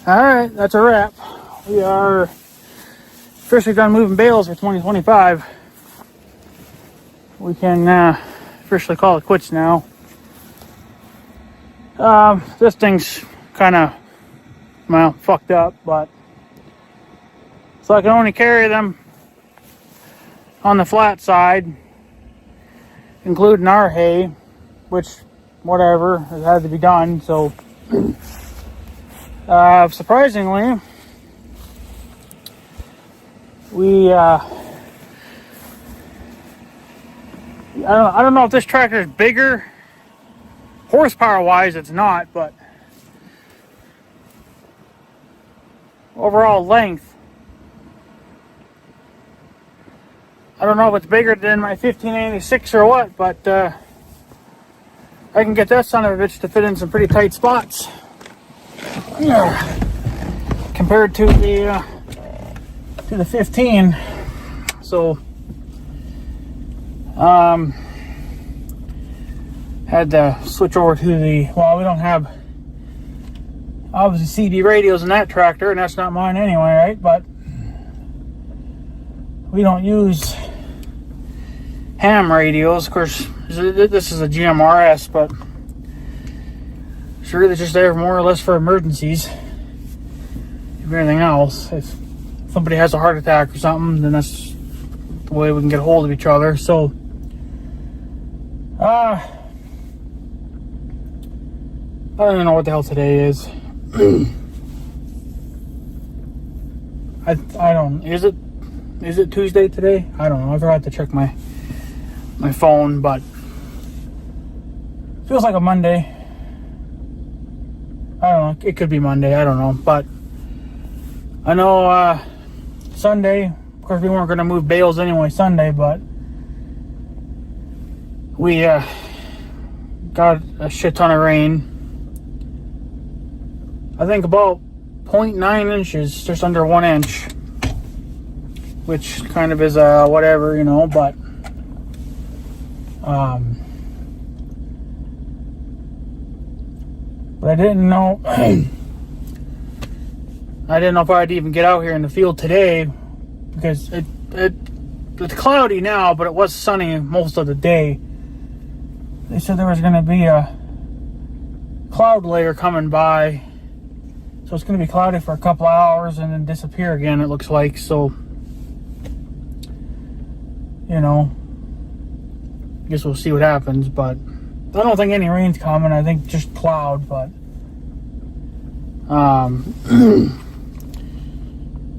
Alright, that's a wrap. We are officially done moving bales for 2025. We can officially call it quits now. This thing's kind of, well, fucked up, but so I can only carry them on the flat side, including our hay, which, whatever, it had to be done. So surprisingly, we I don't know if this tractor is bigger. Horsepower wise, it's not, but overall length, I don't know if it's bigger than my 1586 or what, but I can get that son of a bitch to fit in some pretty tight spots. Yeah. Compared to the 15. So had to switch over to the, well, we don't have obviously CD radios in that tractor, and that's not mine anyway, right? But we don't use ham radios. Of course, this is a GMRS, but it's really just there more or less for emergencies. If anything else, if somebody has a heart attack or something, then that's the way we can get a hold of each other. So I don't even know what the hell today is. I don't, is it Tuesday today? I don't know. I forgot to check my phone, but feels like a Monday. I don't know. It could be Monday. I don't know. But I know Sunday, of course, we weren't going to move bales anyway Sunday, but we got a shit ton of rain. I think about 0.9 inches, just under 1 inch, which kind of is whatever, you know, but I didn't know I didn't know if I'd even get out here in the field today, because it's cloudy now, but it was sunny most of the day. They said there was going to be a cloud layer coming by, so it's going to be cloudy for a couple of hours and then disappear again, it looks like. So, you know, I guess we'll see what happens, but I don't think any rain's coming. I think just cloud, but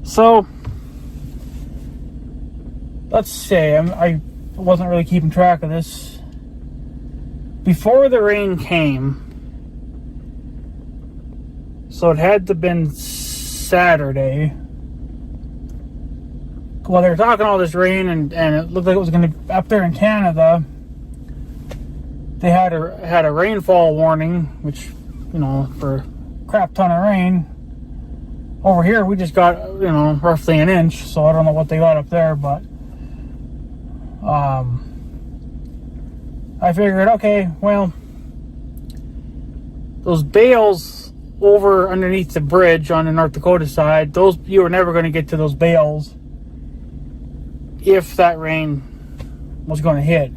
so let's say I wasn't really keeping track of this before the rain came, so it had to have been Saturday. Well, they were talking all this rain, and it looked like it was going to, up there in Canada, they had a rainfall warning, which, you know, for a crap ton of rain. Over here, we just got, you know, roughly an inch, so I don't know what they got up there, but I figured, okay, well, those bales over underneath the bridge on the North Dakota side, those, you were never going to get to those bales if that rain was going to hit.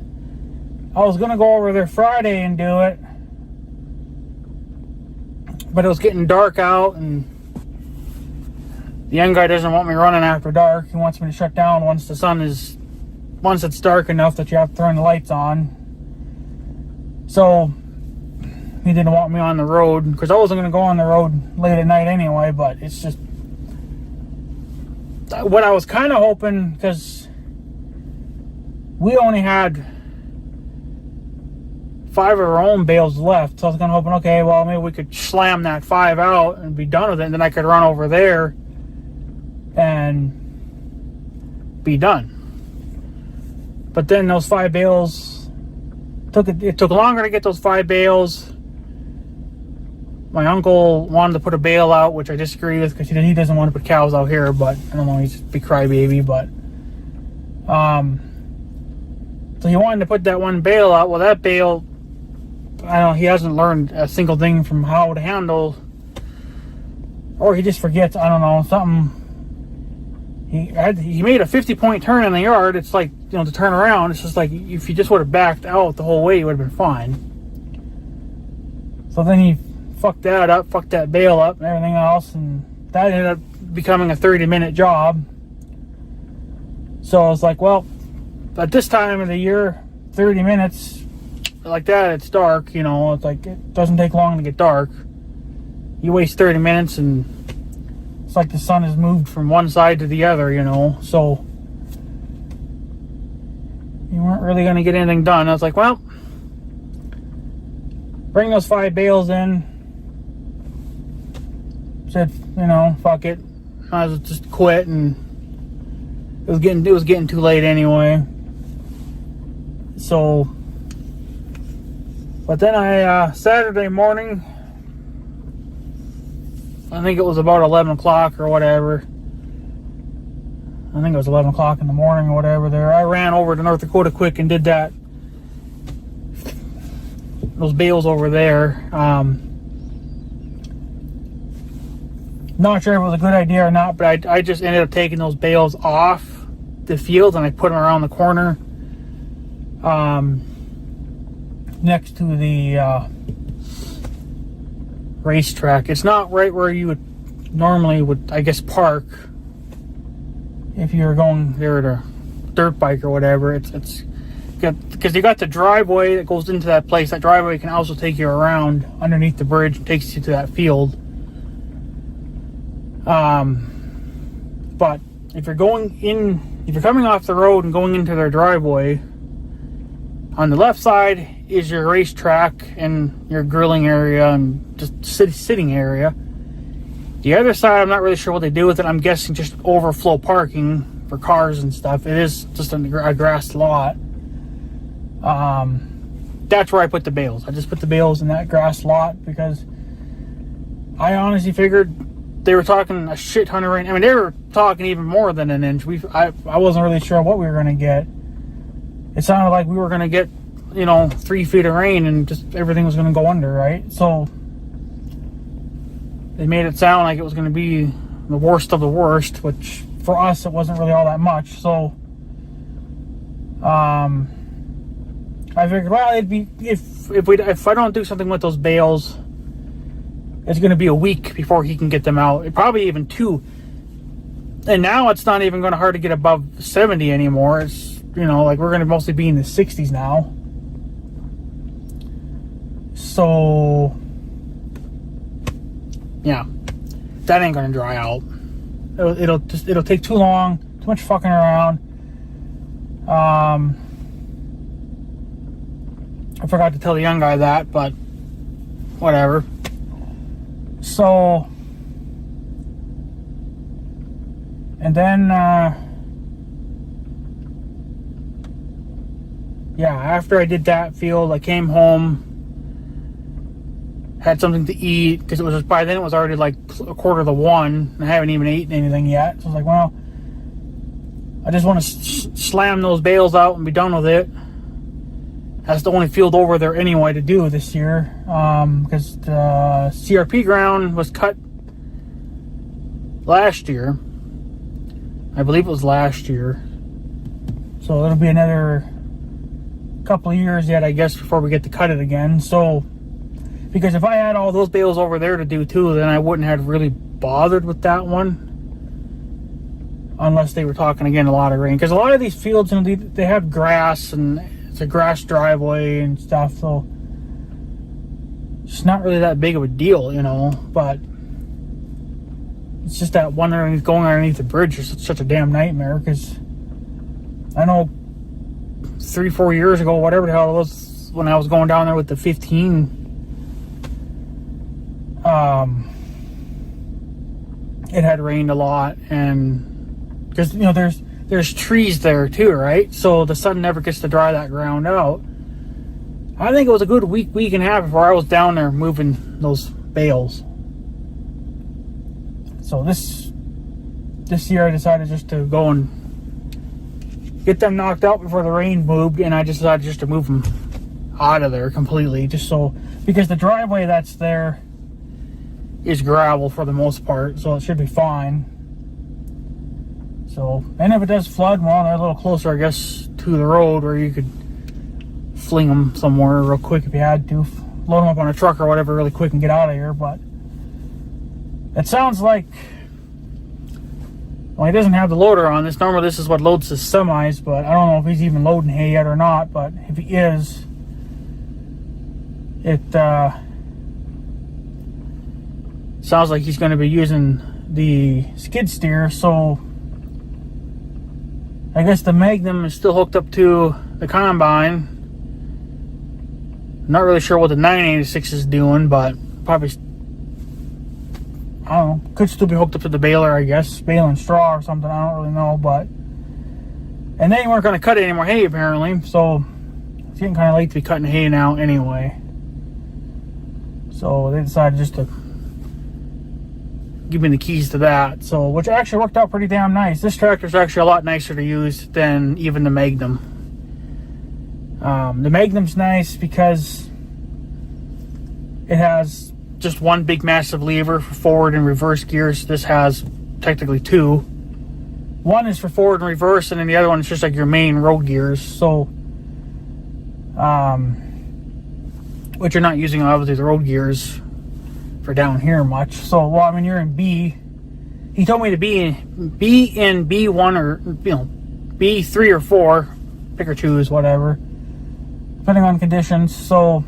I was going to go over there Friday and do it, but it was getting dark out, and the young guy doesn't want me running after dark. He wants me to shut down once it's dark enough that you have to turn the lights on. So he didn't want me on the road, because I wasn't going to go on the road late at night anyway, but it's just what I was kind of hoping, because we only had 5 of our own bales left, so I was kind of hoping, okay, well, maybe we could slam that 5 out and be done with it, and then I could run over there and be done. But then those 5 bales it took longer to get those 5 bales. My uncle wanted to put a bale out, which I disagree with, because he doesn't want to put cows out here, but I don't know, he's a big crybaby, but so he wanted to put that one bale out. Well, that bale, I don't know, he hasn't learned a single thing from how to handle or he just forgets. I don't know, something. He made a 50-point turn in the yard. It's like, you know, to turn around. It's just like if you just would have backed out the whole way, you would have been fine. So then he fucked that up, fucked that bale up, and everything else, and that ended up becoming a 30-minute job. So it's like, well, at this time of the year, 30 minutes like that, it's dark. You know, it's like it doesn't take long to get dark. You waste 30 minutes and it's like the sun has moved from one side to the other, you know, so you weren't really going to get anything done. I was like, well, bring those 5 bales in. Said, you know, fuck it. I was just quit, and it was getting too late anyway. So, but then Saturday morning, I think it was about 11 o'clock or whatever. I think it was 11 o'clock in the morning or whatever there. I ran over to North Dakota quick and did those bales over there. Not sure if it was a good idea or not, but I just ended up taking those bales off the field and I put them around the corner next to the racetrack. It's not right where you would normally I guess, park if you were going there to dirt bike or whatever. It's because you got the driveway that goes into that place. That driveway can also take you around underneath the bridge and takes you to that field. But if you're coming off the road and going into their driveway, on the left side is your racetrack and your grilling area and just sitting area. The other side, I'm not really sure what they do with it. I'm guessing just overflow parking for cars and stuff. It is just a grass lot. That's where I put the bales. I just put the bales in that grass lot because I honestly figured they were talking a shit ton of rain. I mean, they were talking even more than an inch. I wasn't really sure what we were going to get. It sounded like we were going to get, 3 feet of rain and just everything was going to go under, right? So they made it sound like it was going to be the worst of the worst, which for us, it wasn't really all that much. So I figured, well, it'd be, if I don't do something with those bales, it's going to be a week before he can get them out. Probably even 2. And now it's not even going to hard to get above 70 anymore. It's, like we're going to mostly be in the 60s now. So, yeah, that ain't going to dry out. It'll take too long, too much fucking around. I forgot to tell the young guy that, but whatever. So, and then, after I did that field, I came home, had something to eat, because by then it was already like 1:45, and I haven't even eaten anything yet. So I was like, well, I just want to slam those bales out and be done with it. That's the only field over there anyway to do this year, because the CRP ground was cut last year. I believe it was last year. So it'll be another couple of years yet, I guess, before we get to cut it again. So, because if I had all those bales over there to do too, then I wouldn't have really bothered with that one. Unless they were talking, again, a lot of rain. Because a lot of these fields, they have grass, and it's a grass driveway and stuff, so it's not really that big of a deal, but it's just that one going underneath the bridge is such a damn nightmare. Because I know 3-4 years ago, whatever the hell it was, when I was going down there with the 15, it had rained a lot, and because there's trees there too, right? So the sun never gets to dry that ground out. I think it was a good week and a half before I was down there moving those bales. So this year I decided just to go and get them knocked out before the rain moved, and I just decided just to move them out of there completely, just so, because the driveway that's there, is gravel for the most part, so it should be fine. So, and if it does flood, well, they're a little closer, I guess, to the road where you could fling them somewhere real quick if you had to. Load them up on a truck or whatever really quick and get out of here. But it sounds like, well, he doesn't have the loader on this. Normally this is what loads his semis, but I don't know if he's even loading hay yet or not. But if he is, it sounds like he's going to be using the skid steer. So I guess the Magnum is still hooked up to the combine. Not really sure what the 986 is doing, but probably, I don't know, could still be hooked up to the baler, I guess, baling straw or something, I don't really know. But, and they weren't going to cut any more hay apparently, so it's getting kind of late to be cutting hay now anyway. So they decided just to give me the keys to that, so, which actually worked out pretty damn nice. This tractor is actually a lot nicer to use than even the Magnum. The Magnum's nice because it has just one big massive lever for forward and reverse gears. This has technically two. One is for forward and reverse, and then the other one is just like your main road gears. So, which you're not using obviously the road gears for down here much. So, well, I mean, you're in B. He told me to be in B1 or, you know, B3 or 4, pick or choose, whatever, depending on conditions. So,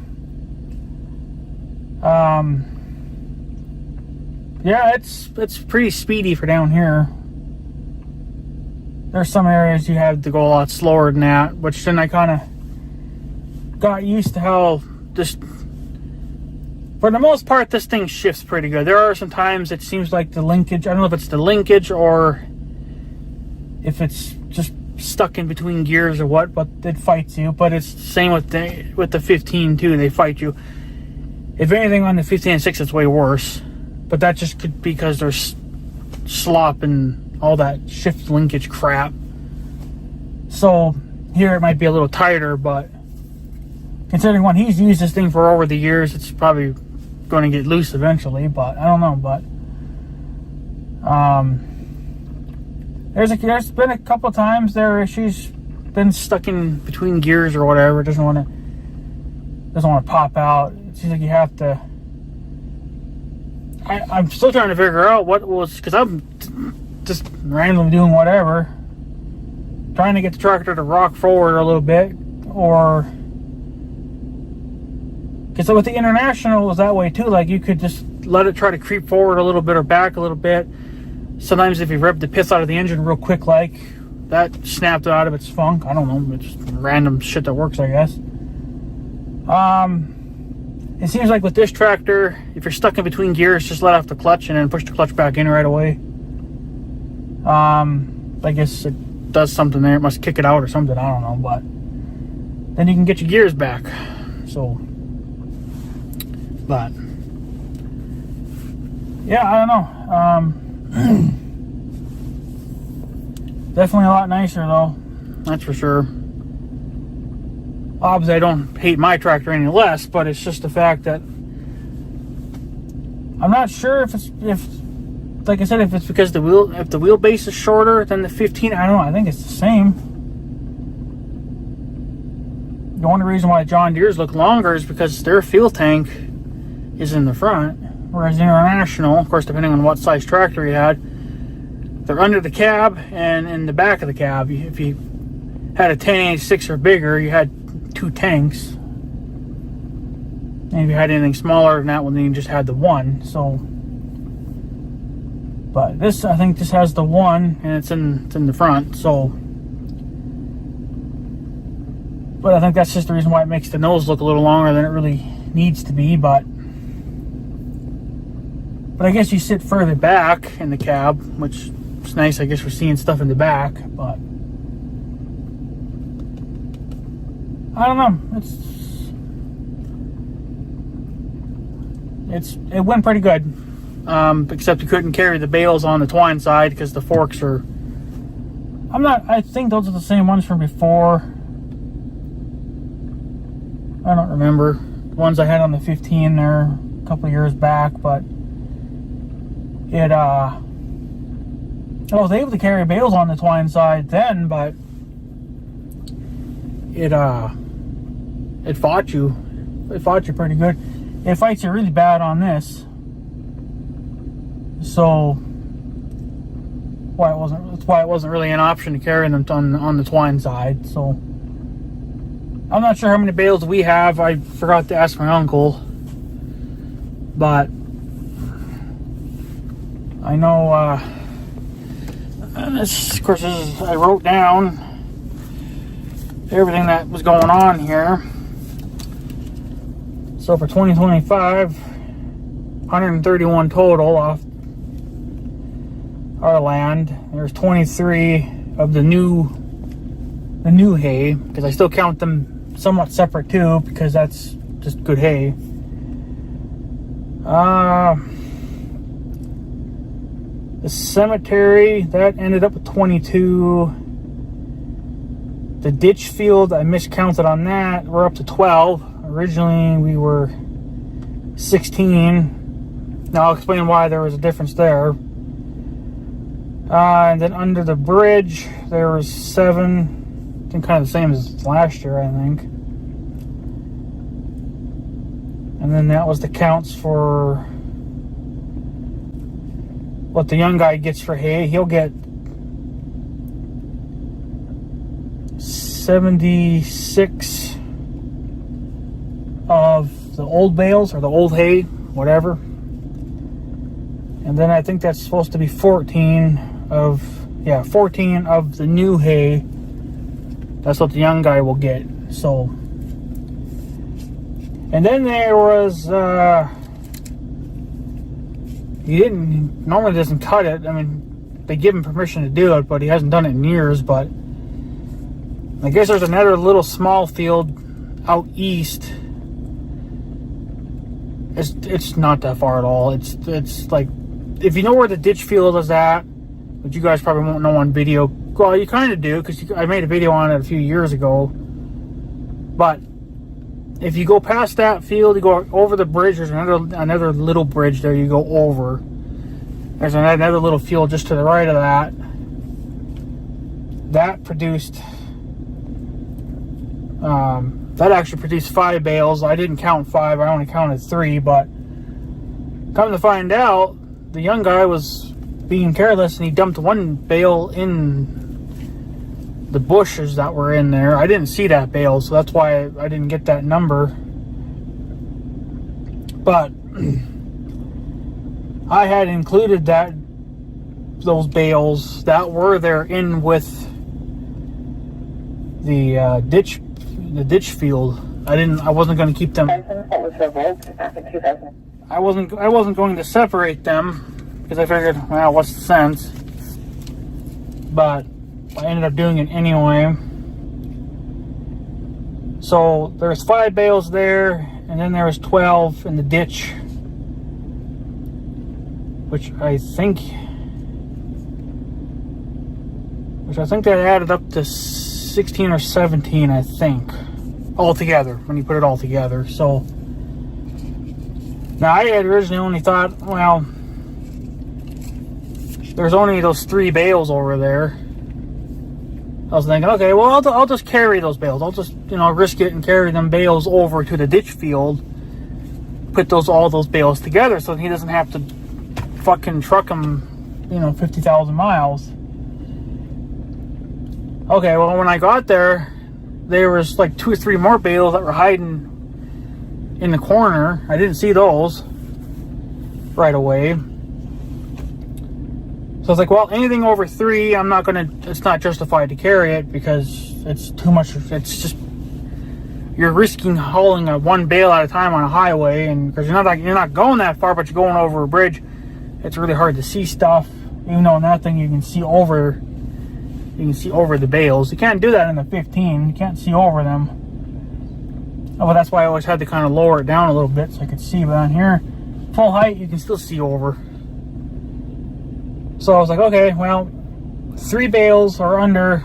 yeah, it's pretty speedy for down here. There's some areas you have to go a lot slower than that, which then I kind of got used to how this, for the most part, this thing shifts pretty good. There are some times it seems like the linkage, I don't know if it's the linkage or if it's just stuck in between gears or what, but it fights you. But it's the same with the 15 too, they fight you. If anything, on the 15 and 6 it's way worse, but that just could be because there's slop and all that shift linkage crap. So here it might be a little tighter, but considering when he's used this thing for over the years, it's probably going to get loose eventually. But I don't know. But there's been a couple times there she's been stuck in between gears or whatever. Doesn't want to pop out. It seems like you have to. I'm still trying to figure out what was, because I'm just randomly doing whatever, trying to get the tractor to rock forward a little bit, or because with the International it was that way too. Like you could just let it try to creep forward a little bit or back a little bit. Sometimes if you rev the piss out of the engine real quick, like that snapped it out of its funk. I don't know, it's just random shit that works, I guess. It seems like with this tractor, if you're stuck in between gears, just let off the clutch and then push the clutch back in right away. I guess it does something there. It must kick it out or something, I don't know, but then you can get your gears back. So, but yeah, I don't know. Definitely a lot nicer though, that's for sure. Obviously, I don't hate my tractor any less, but it's just the fact that I'm not sure if like I said, if it's because the wheelbase is shorter than the 15. I don't know. I think it's the same. The only reason why John Deere's look longer is because their fuel tank is in the front, whereas the International, of course, depending on what size tractor you had, they're under the cab and in the back of the cab. If you had a 1086 or bigger, you had 2 tanks, and if you had anything smaller than that one, then you just had the one. So, but this, I think, just has the one, and it's in the front. So, but I think that's just the reason why it makes the nose look a little longer than it really needs to be. But I guess you sit further back in the cab, which is nice. I guess we're seeing stuff in the back, but I don't know. It went pretty good, except you couldn't carry the bales on the twine side because the forks are. I think those are the same ones from before. I don't remember the ones I had on the 15 there a couple of years back, but it I was able to carry bales on the twine side then, but it fought you. It fought you pretty good. It fights you really bad on this. So that's why it wasn't really an option to carry them on the twine side. So I'm not sure how many bales we have. I forgot to ask my uncle, but I know this, of course, I wrote down everything that was going on here. So for 2025, 131 total off our land. There's 23 of the new hay, because I still count them somewhat separate too, because that's just good hay. The cemetery, that ended up with 22. The ditch field, I miscounted on that. We're up to 12. Originally, we were 16. Now, I'll explain why there was a difference there. And then under the bridge, there was 7. I think kind of the same as last year, I think. And then that was the counts for what the young guy gets for hay. He'll get 76 of the old bales, or the old hay, whatever. And then I think that's supposed to be 14 of the new hay. That's what the young guy will get. So, and then there was he normally doesn't cut it. I mean, they give him permission to do it, but he hasn't done it in years. But I guess there's another little small field out east. It's not that far at all. It's like, if you know where the ditch field is at, but you guys probably won't know on video. Well, you kind of do, because I made a video on it a few years ago. But if you go past that field, you go over the bridge. There's another little bridge there. You go over. There's another little field just to the right of that. That produced. That actually produced 5 bales. I didn't count 5. I only counted 3. But come to find out, the young guy was being careless and he dumped 1 bale in the bushes that were in there. I didn't see that bale, so that's why I didn't get that number. But I had included those bales that were there in with the ditch field. I wasn't going to keep them. I wasn't going to separate them, because I figured, well, what's the sense? But I ended up doing it anyway. So there's 5 bales there, and then there was 12 in the ditch, which I think that added up to 16 or 17, I think, altogether, when you put it all together. So now I had originally only thought, well, there's only those 3 bales over there. I was thinking, okay, well, I'll just carry those bales. I'll just, risk it and carry them bales over to the ditch field. Put all those bales together so he doesn't have to fucking truck them, 50,000 miles. Okay, well, when I got there, there was like 2 or 3 more bales that were hiding in the corner. I didn't see those right away. So I was like, well, anything over 3, it's not justified to carry it, because it's too much. It's just, you're risking hauling 1 bale at a time on a highway, and because you're not going that far, but you're going over a bridge, it's really hard to see stuff. Even though on that thing you can see over the bales. You can't do that in the 15. You can't see over them. Oh, well, that's why I always had to kind of lower it down a little bit so I could see. But on here, full height, you can still see over. So I was like, okay, well, 3 bales or under,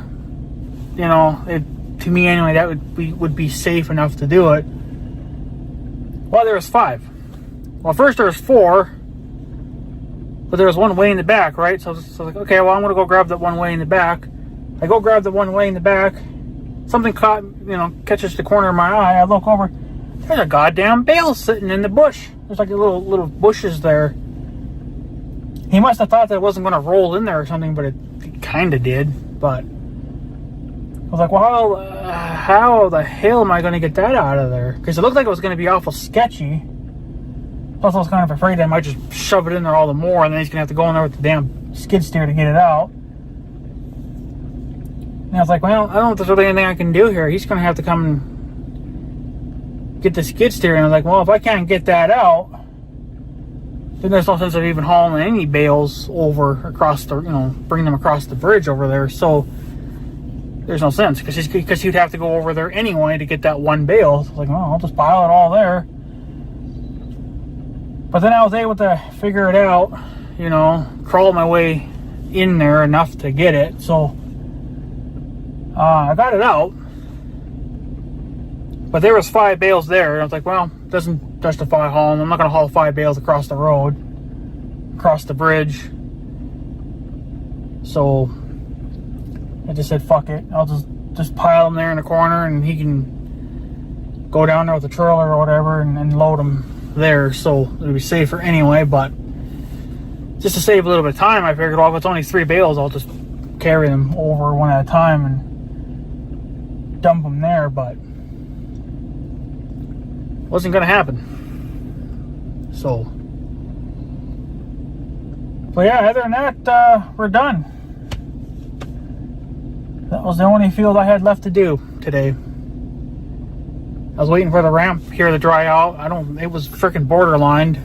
to me anyway, that would be safe enough to do it. Well, there was 5. Well, first there was 4. but there was one way in the back, right? So I was like, okay, well, I'm going to go grab that one way in the back. I go grab the one way in the back. Something catches the corner of my eye. I look over. There's a goddamn bale sitting in the bush. There's like little bushes there. He must have thought that it wasn't going to roll in there or something, but it kind of did. But I was like, well, how the hell am I going to get that out of there? Because it looked like it was going to be awful sketchy. Plus, I was kind of afraid I might just shove it in there all the more, and then he's going to have to go in there with the damn skid steer to get it out. And I was like, well, I don't know if there's really anything I can do here. He's going to have to come and get the skid steer. And I was like, well, if I can't get that out, then there's no sense of even hauling any bales over across the, bringing them across the bridge over there. So there's no sense because he'd have to go over there anyway to get that one bale. So I was like, well, I'll just pile it all there. But then I was able to figure it out, crawl my way in there enough to get it. So I got it out, but there was 5 bales there. And I was like, well, it doesn't justify hauling. I'm not going to haul 5 bales across the road, across the bridge. So I just said, fuck it. I'll just pile them there in the corner, and he can go down there with the trailer or whatever and load them there. So it'll be safer anyway. But just to save a little bit of time, I figured, well, if it's only 3 bales, I'll just carry them over one at a time and dump them there. But wasn't going to happen. So yeah, other than that, we're done. That was the only field I had left to do today. I was waiting for the ramp here to dry out. It was freaking borderline.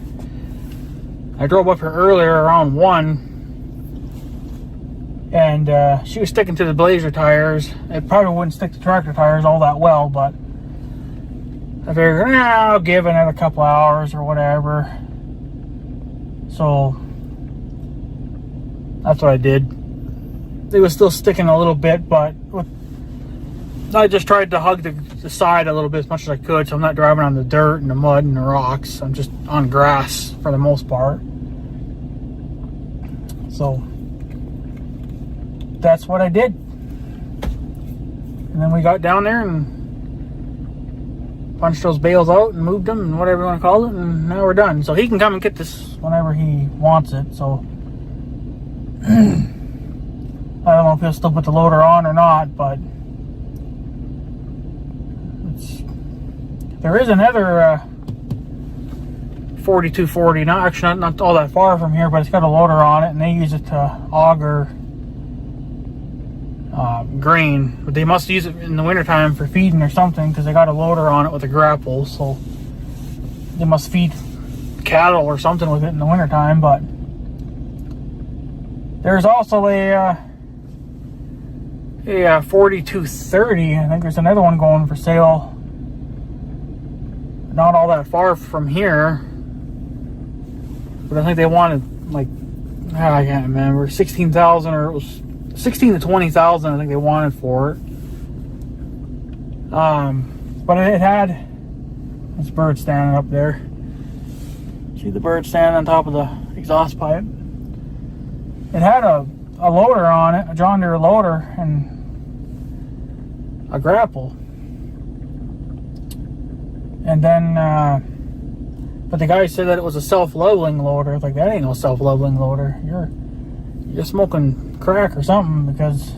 I drove up here earlier around 1, and she was sticking to the Blazer tires. It probably wouldn't stick to tractor tires all that well, but I figured, I'll give it another couple hours or whatever. So that's what I did. It was still sticking a little bit, but I just tried to hug the side a little bit as much as I could, so I'm not driving on the dirt and the mud and the rocks. I'm just on grass for the most part. So that's what I did. And then we got down there and punched those bales out and moved them and whatever you want to call it, and now we're done. So he can come and get this whenever he wants it. So I don't know if he'll still put the loader on or not, but there is another 4240, not all that far from here, but it's got a loader on it, and they use it to auger grain. But they must use it in the wintertime for feeding or something, because they got a loader on it with a grapple, so they must feed cattle or something with it in the wintertime. But there's also a 4230. I think there's another one going for sale not all that far from here, but I think they wanted I can't remember, 16,000, or it was 16 to 20,000. I think they wanted for it. But it had this bird standing up there. See the bird standing on top of the exhaust pipe? It had a loader on it, a John Deere loader, and a grapple. And then, but the guy said that it was a self-leveling loader. It's like, that ain't no self-leveling loader. You're smoking crack or something, because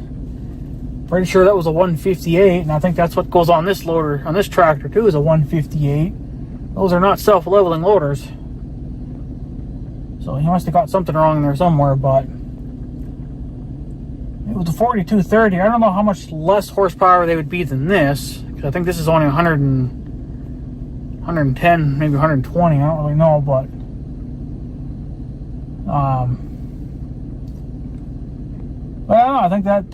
pretty sure that was a 158, and I think that's what goes on this loader, on this tractor too, is a 158. Those are not self-leveling loaders. So he must have got something wrong in there somewhere, but it was a 4230. I don't know how much less horsepower they would be than this, because I think this is only 110, maybe 120. I don't really know, but I don't know. I think that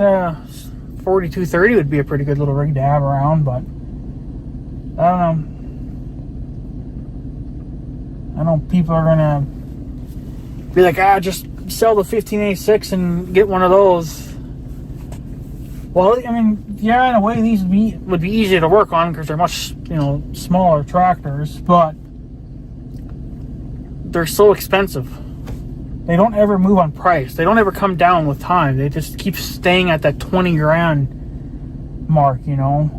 4230 would be a pretty good little rig to have around, but I don't know. I know people are gonna be like, just sell the 15A6 and get one of those. Well, I mean, yeah, in a way these would be easier to work on because they're much, smaller tractors, but they're so expensive. they don't ever move on price. They don't ever come down with time. They just keep staying at that 20 grand mark, you know.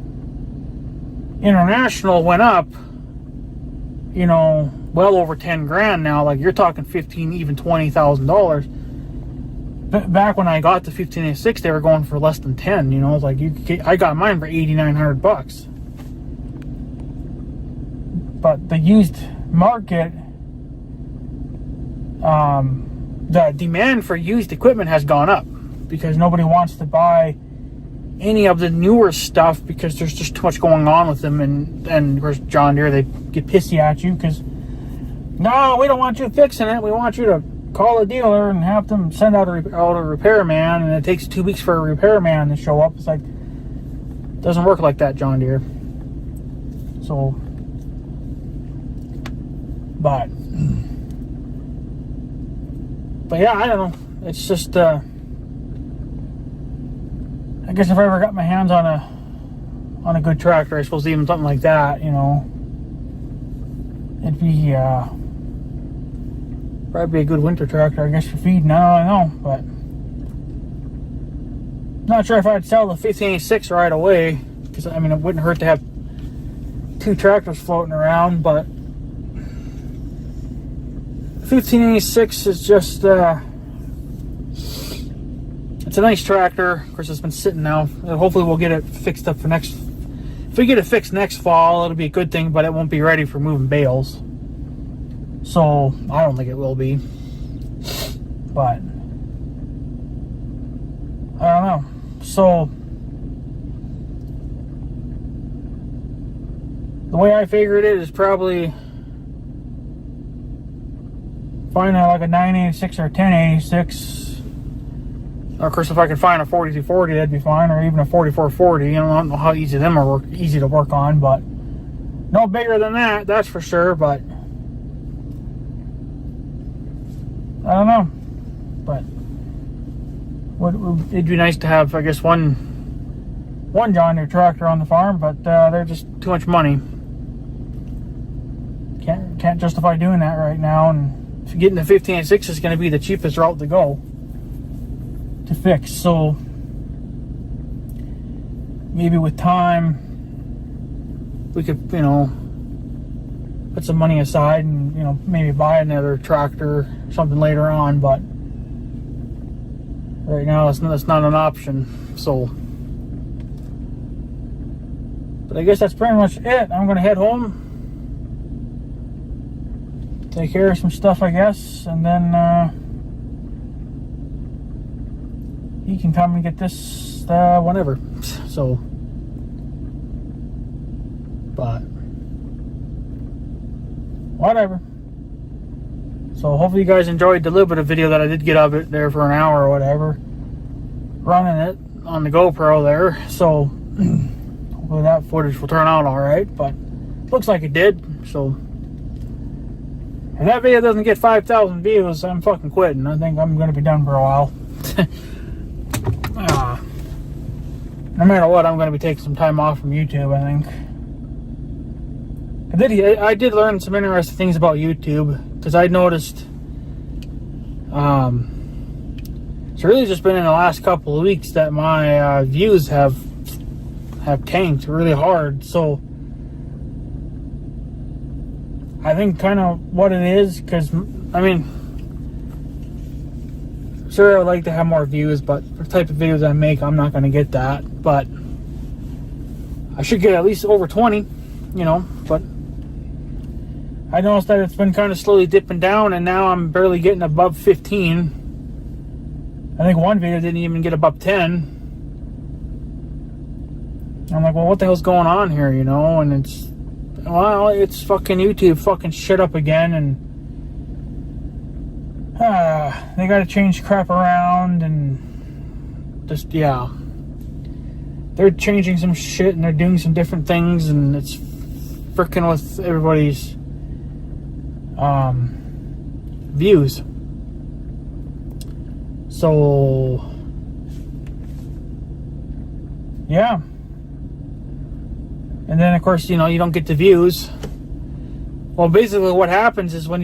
International went up, you know, well over 10 grand now. Like, you're talking 15, even $20,000. Back when I got the 1586, they were going for less than 10, you know. It's like, I got mine for $8,900. But the used market, the demand for used equipment has gone up because nobody wants to buy any of the newer stuff because there's just too much going on with them. And of course, John Deere, they get pissy at you because, no, we don't want you fixing it. We want you to call a dealer and have them send out a repairman, and it takes 2 weeks for a repairman to show up. It's like, it doesn't work like that, John Deere. So, but yeah, I don't know. It's just, I guess if I ever got my hands on a good tractor, I suppose even something like that, you know, it'd be probably be a good winter tractor, I guess, for feeding. I don't know, but not sure if I'd sell the 1586 right away, because I mean, it wouldn't hurt to have 2 tractors floating around. But 1586 is just it's a nice tractor. Of course, it's been sitting now. Hopefully we'll get it fixed up for next, if we get it fixed next fall, it'll be a good thing, but it won't be ready for moving bales. So I don't think it will be, but I don't know. So the way I figured it is probably find like a 986 or a 1086. Of course, if I could find a 4240, that'd be fine, or even a 4440. You know, I don't know how easy them are easy to work on, but no bigger than that, that's for sure. But I don't know. But it'd be nice to have, I guess, one John Deere tractor on the farm, but they're just too much money. Can't justify doing that right now. And getting the 1586 is going to be the cheapest route to go to fix. So maybe with time we could, you know, put some money aside and, you know, maybe buy another tractor or something later on. But right now that's not an option. So, but I guess that's pretty much it. I'm gonna head home, take care of some stuff, I guess, and then he can come and get this whenever. So, but whatever. So hopefully you guys enjoyed the little bit of video that I did get of it there for an hour or whatever, running it on the GoPro there. So hopefully that footage will turn out all right, but looks like it did. So if that video doesn't get 5,000 views, I'm fucking quitting. I think I'm gonna be done for a while. No matter what, I'm gonna be taking some time off from YouTube, I think. I did learn some interesting things about YouTube, because I noticed it's really just been in the last couple of weeks that my views have tanked really hard. So I think kind of what it is, because I mean, sure, I would like to have more views, but the type of videos I make, I'm not going to get that. But I should get at least over 20, you know. But I noticed that it's been kind of slowly dipping down, and now I'm barely getting above 15. I think one video didn't even get above 10. I'm like, well, what the hell's going on here, you know? And it's, well, it's fucking YouTube fucking shit up again, and they got to change crap around, and just, yeah, they're changing some shit, and they're doing some different things, and it's freaking with everybody's views. So yeah, and then of course, you know, you don't get the views. Well, basically what happens is when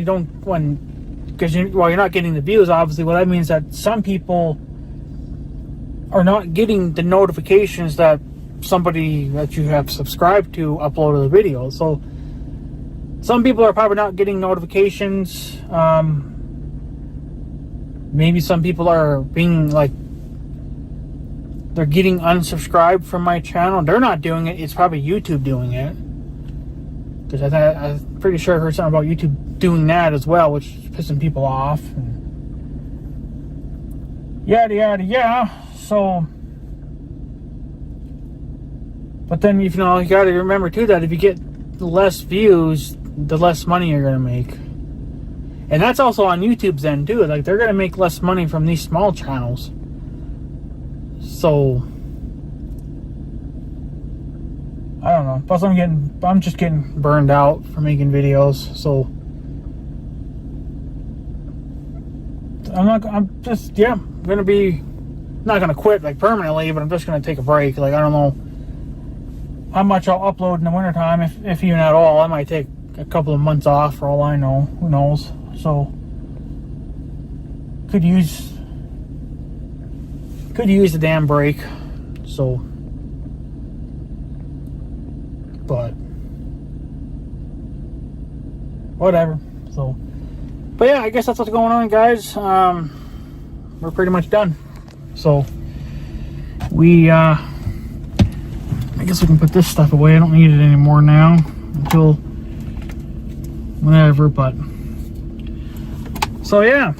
because while you're not getting the views, obviously, well, that means that some people are not getting the notifications that somebody that you have subscribed to uploaded the video. So some people are probably not getting notifications. Maybe some people are being like, they're getting unsubscribed from my channel. They're not doing it. It's probably YouTube doing it. Because I'm pretty sure I heard something about YouTube doing that as well, which is pissing people off. And yada, yada, yada. So, but then, you know, you got to remember too that if you get less views, the less money you're going to make. And that's also on YouTube's end too. Like, they're going to make less money from these small channels. So, I don't know. Plus, I'm just getting burned out for making videos. So, I'm gonna be, not gonna quit like permanently, but I'm just gonna take a break. Like, I don't know how much I'll upload in the wintertime, if even at all. I might take a couple of months off for all I know. Who knows? So, could use the damn break. So, but whatever. So, but yeah, I guess that's what's going on, guys. We're pretty much done. So I guess we can put this stuff away. I don't need it anymore now until whenever. But so yeah,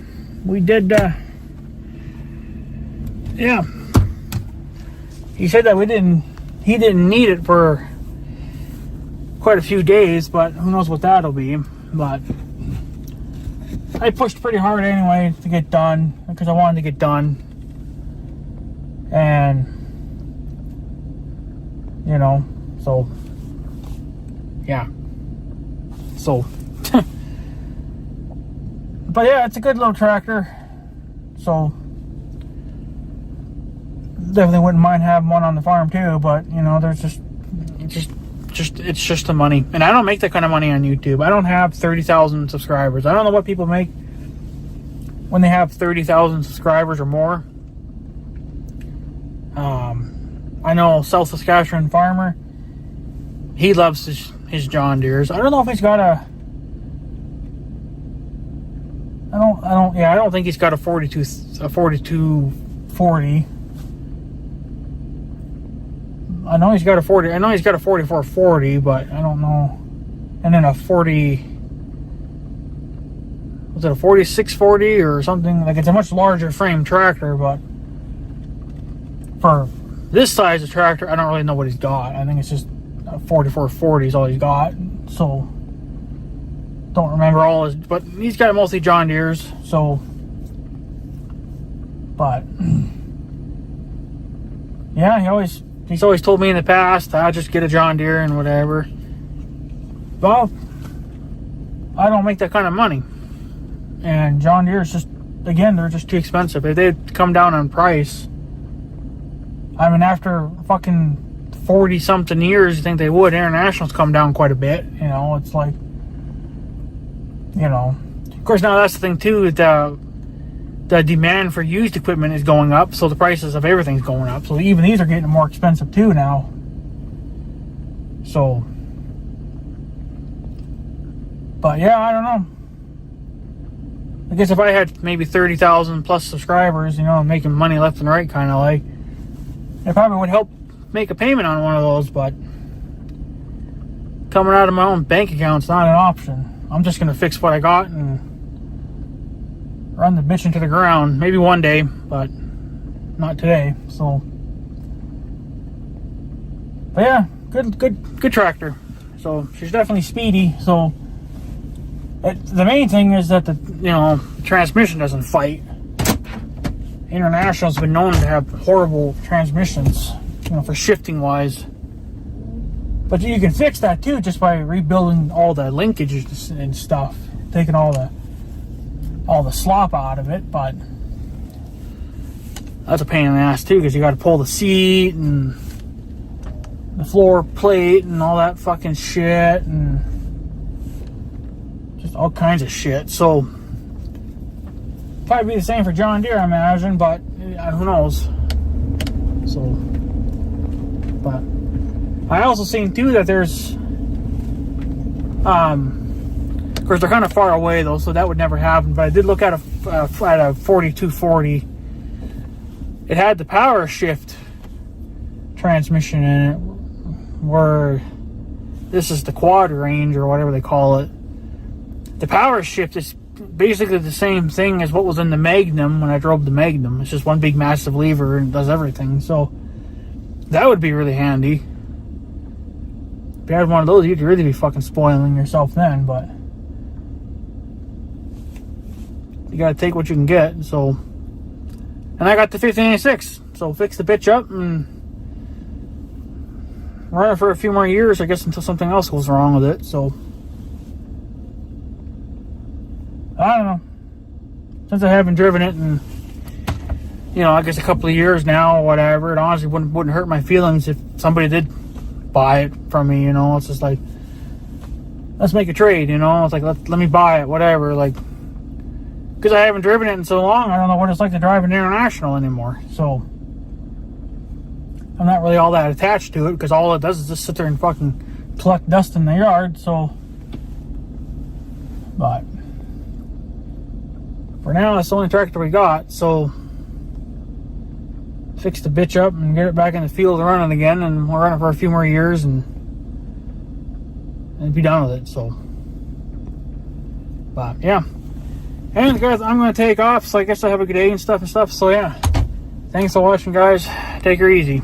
we did. Yeah, he said that he didn't need it for quite a few days, but who knows what that'll be. But I pushed pretty hard anyway to get done, because I wanted to get done. And, you know, so, yeah. So, but yeah, it's a good little tractor. So, definitely wouldn't mind having one on the farm too, but, you know, there's it's just the money. And I don't make that kind of money on YouTube. I don't have 30,000 subscribers. I don't know what people make when they have 30,000 subscribers or more. I know South Saskatchewan farmer, he loves his John Deeres. I don't know if he's got a I don't think he's got a 4240. I know he's got a 40. I know he's got a 4440, but I don't know. And then a 40. Was it a 4640 or something? Like, it's a much larger frame tractor, but for this size of tractor, I don't really know what he's got. I think it's just a 4440 is all he's got. So don't remember all his, but he's got mostly John Deere's. So, but yeah, he's always told me in the past, I'll just get a John Deere and whatever. Well, I don't make that kind of money. And John Deere is just, again, they're just too expensive. If they'd come down on price, I mean, after fucking 40-something years, you think they would. Internationals come down quite a bit. You know, it's like, you know. Of course, now that's the thing, too, the demand for used equipment is going up, so the prices of everything's going up. So even these are getting more expensive too now. So, but yeah, I don't know. I guess if I had maybe 30,000 plus subscribers, you know, I'm making money left and right, kind of like, it probably would help make a payment on one of those, but coming out of my own bank account's not an option. I'm just gonna fix what I got and run the bitch into the ground. Maybe one day, but not today. So, but yeah, good tractor. So she's definitely speedy. So the main thing is that the transmission doesn't fight. International's been known to have horrible transmissions, for shifting wise. But you can fix that too just by rebuilding all the linkages and stuff, taking all the slop out of it. But that's a pain in the ass too, because you got to pull the seat and the floor plate and all that fucking shit and just all kinds of shit. So Probably be the same for John Deere, I imagine, but who knows. So, but I also seen too that there's, of course they're kind of far away though, so that would never happen. But I did look at a 4240. It had the power shift transmission in it, where this is the quad range or whatever they call it. The power shift is basically the same thing as what was in the Magnum when I drove the Magnum. It's just one big massive lever and it does everything. So that would be really handy. If you had one of those, you'd really be fucking spoiling yourself then, but you gotta take what you can get. So, and I got the 1586, so fix the bitch up and run it for a few more years, I guess, until something else goes wrong with it. So I don't know. Since I haven't driven it in, I guess a couple of years now or whatever, it honestly wouldn't hurt my feelings if somebody did buy it from me. It's just like, let's make a trade. It's like let me buy it, whatever. Like, because I haven't driven it in so long, I don't know what it's like to drive an International anymore. So I'm not really all that attached to it, because all it does is just sit there and fucking collect dust in the yard. So, but for now, it's the only tractor we got, so fix the bitch up and get it back in the field running again, and we'll run it for a few more years and be done with it. So, but yeah. And guys, I'm going to take off, so I guess I have a good day and stuff. So yeah, thanks for watching, guys. Take her easy.